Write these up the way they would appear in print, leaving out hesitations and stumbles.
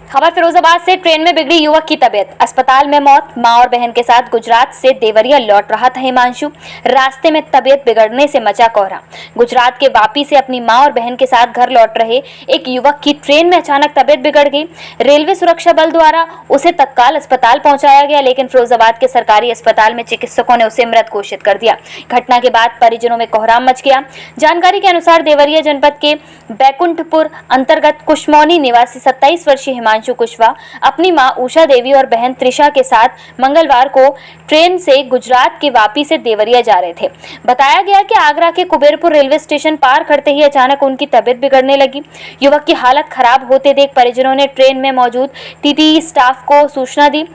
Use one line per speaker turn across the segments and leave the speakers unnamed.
खबर फिरोजाबाद से। ट्रेन में बिगड़ी युवक की तबीयत, अस्पताल में मौत। मां और बहन के साथ गुजरात से देवरिया लौट रहा था हिमांशु। रास्ते में तबीयत बिगड़ने से मचा कोहरा। गुजरात के वापी से अपनी मां और बहन के साथ घर लौट रहे एक युवक की ट्रेन में अचानक तबीयत बिगड़ गई। रेलवे सुरक्षा बल द्वारा उसे तत्काल अस्पताल पहुंचाया गया, लेकिन फिरोजाबाद के सरकारी अस्पताल में चिकित्सकों ने उसे मृत घोषित कर दिया। घटना के बाद परिजनों में कोहराम मच गया। जानकारी के अनुसार देवरिया जनपद के बैकुंठपुर अंतर्गत कुशमौनी निवासी 27 वर्षीय हिमांशु कुशवाहा अपनी मां उषा देवी और बहन त्रिशा के साथ मंगलवार को ट्रेन से गुजरात के वापी से देवरिया जा रहे थे। बताया गया कि आगरा के कुबेरपुर रेलवे स्टेशन पार करते ही अचानक उनकी तबीयत बिगड़ने लगी। युवक की हालत खराब होते देख परिजनों ने ट्रेन में मौजूद टीटीई स्टाफ को सूचना दी।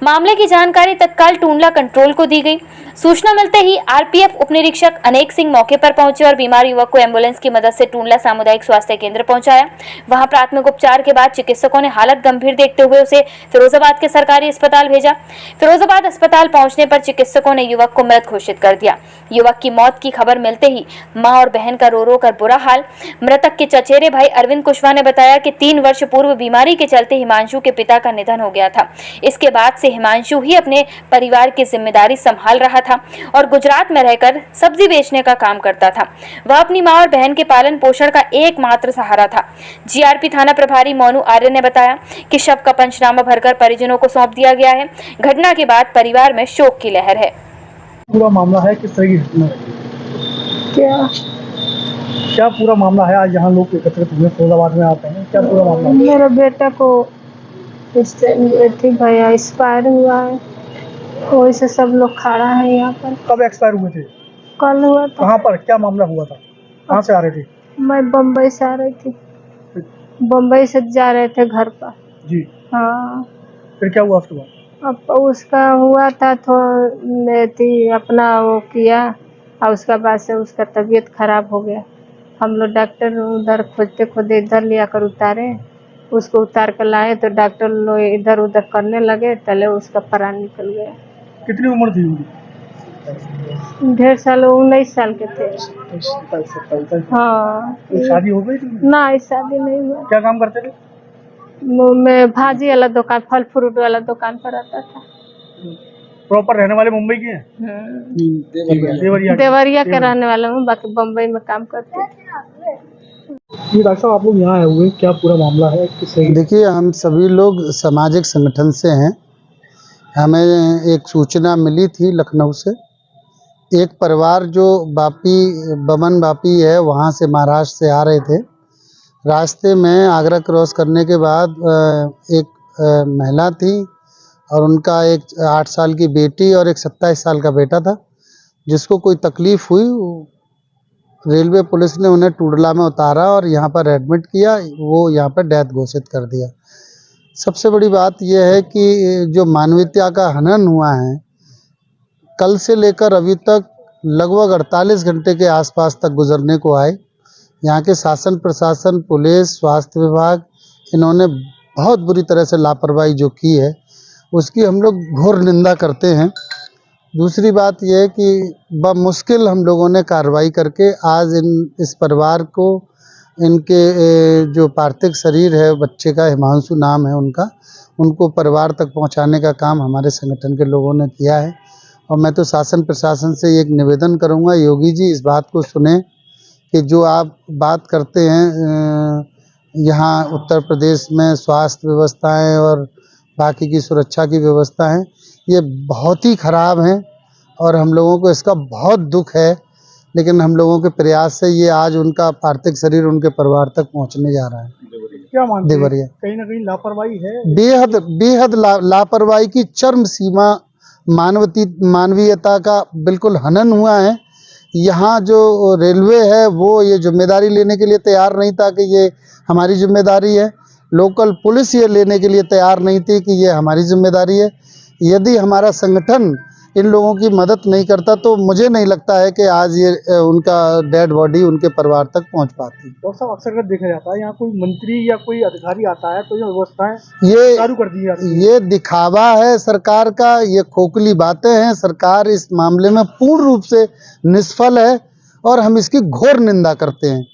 मामले की जानकारी तत्काल टूंडला कंट्रोल को दी गई। सूचना मिलते ही आरपीएफ उपनिरीक्षक अनेक सिंह मौके पर पहुंचे और बीमार युवक को एम्बुलेंस की मदद से टूंडला सामुदायिक स्वास्थ्य केंद्र पहुंचाया। वहां प्राथमिक उपचार के बाद चिकित्सकों ने हालत गंभीर देखते हुए उसे फिरोजाबाद के सरकारी अस्पताल भेजा। फिरोजाबाद अस्पताल पहुंचने पर चिकित्सकों ने युवक को मृत घोषित कर दिया। युवक की मौत की खबर मिलते ही मां और बहन का रो रो कर बुरा हाल। मृतक के चचेरे भाई अरविंद कुशवाहा ने बताया कि 3 वर्ष पूर्व बीमारी के चलते हिमांशु के पिता का निधन हो गया था। इसके बाद से हिमांशु ही अपने परिवार की जिम्मेदारी संभाल रहा था और गुजरात में रहकर सब्जी बेचने का काम करता था। वह अपनी मां और बहन के पालन पोषण का एकमात्र सहारा था। जीआरपी थाना प्रभारी मोनू आर्य ने बताया कि शव का पंचनामा भरकर परिजनों को सौंप दिया गया है। घटना के बाद परिवार में शोक की लहर है।
पूरा मामला है, किस तरह की घटना है? क्या पूरा मामला है? आज यहाँ लोग एकत्रित हुए फिरोजाबाद में आते हैं, क्या पूरा मामला है?
मेरा बेटा को भैया एक्सपायर हुआ है, वही से सब लोग खड़ा है यहाँ पर।
कब एक्सपायर हुए थे?
कल हुआ था।
कहाँ पर, क्या मामला हुआ था? कहाँ से आ रहे थे?
मैं बम्बई से आ रही थी, बम्बई से जा रहे थे घर पर
जी।
हाँ।
फिर क्या हुआ उसके बाद?
अब उसका हुआ था थोड़ा अपना वो किया और उसका बाद से उसका तबीयत खराब हो गया। हम लोग डॉक्टर उधर खोजते खोजते इधर लिया कर उतारे, उसको उतार कर लाए तो डॉक्टर लोग इधर उधर करने लगे, तले उसका प्राण निकल गया।
कितनी उम्र थी उनकी?
1.5 साल, 19 साल के थे। हाँ।
शादी हो गई थी?
ना, शादी नहीं हुआ।
क्या काम करते थे?
मैं भाजी वाला दुकान, फल फ्रूट वाला दुकान पर रहता था।
प्रॉपर रहने वाले मुंबई के हैं?
देवरिया के रहने वाला हूँ, बाकी बम्बई में काम करते थे।
जी डॉक्टर साहब, आप लोग यहाँ आए हुए, क्या पूरा मामला है?
देखिए, हम सभी लोग सामाजिक संगठन से हैं। हमें एक सूचना मिली थी लखनऊ से, एक परिवार जो बमन वापी है, वहाँ से महाराष्ट्र से आ रहे थे। रास्ते में आगरा क्रॉस करने के बाद एक महिला थी और उनका एक 8 साल की बेटी और एक 27 साल का बेटा था, जिसको कोई तकलीफ हुई। रेलवे पुलिस ने उन्हें टूंडला में उतारा और यहाँ पर एडमिट किया। वो यहाँ पर डेथ घोषित कर दिया। सबसे बड़ी बात यह है कि जो मानवीयता का हनन हुआ है, कल से लेकर अभी तक लगभग 48 घंटे के आसपास तक गुजरने को आए। यहाँ के शासन प्रशासन, पुलिस, स्वास्थ्य विभाग, इन्होंने बहुत बुरी तरह से लापरवाही जो की है, उसकी हम लोग घोर निंदा करते हैं। दूसरी बात यह है कि बमुश्किल हम लोगों ने कार्रवाई करके आज इस परिवार को, इनके जो पार्थिव शरीर है, बच्चे का हिमांशु नाम है उनको परिवार तक पहुंचाने का काम हमारे संगठन के लोगों ने किया है। और मैं तो शासन प्रशासन से एक निवेदन करूंगा, योगी जी इस बात को सुने कि जो आप बात करते हैं यहाँ उत्तर प्रदेश में स्वास्थ्य व्यवस्थाएं और बाकी की सुरक्षा की व्यवस्था है, ये बहुत ही ख़राब हैं और हम लोगों को इसका बहुत दुख है। लेकिन हम लोगों के प्रयास से ये आज उनका पार्थिव शरीर उनके परिवार तक पहुंचने जा रहा है।
क्या मानते हैं?
देवरिया
कहीं ना कहीं लापरवाही है,
बेहद लापरवाही की चरम सीमा, मानवीयता का बिल्कुल हनन हुआ है। यहाँ जो रेलवे है वो ये जिम्मेदारी लेने के लिए तैयार नहीं था कि ये हमारी जिम्मेदारी है। लोकल पुलिस ये लेने के लिए तैयार नहीं थी कि ये हमारी जिम्मेदारी है। यदि हमारा संगठन इन लोगों की मदद नहीं करता तो मुझे नहीं लगता है कि आज ये उनका डेड बॉडी उनके परिवार तक पहुंच पाती।
डॉक्टर साहब, अक्सर देखा जाता है यहाँ कोई मंत्री या कोई अधिकारी आता है तो ये व्यवस्थाएं चालू कर दी जाती है।
ये दिखावा है सरकार का, ये खोखली बातें हैं। सरकार इस मामले में पूर्ण रूप से निष्फल है और हम इसकी घोर निंदा करते हैं।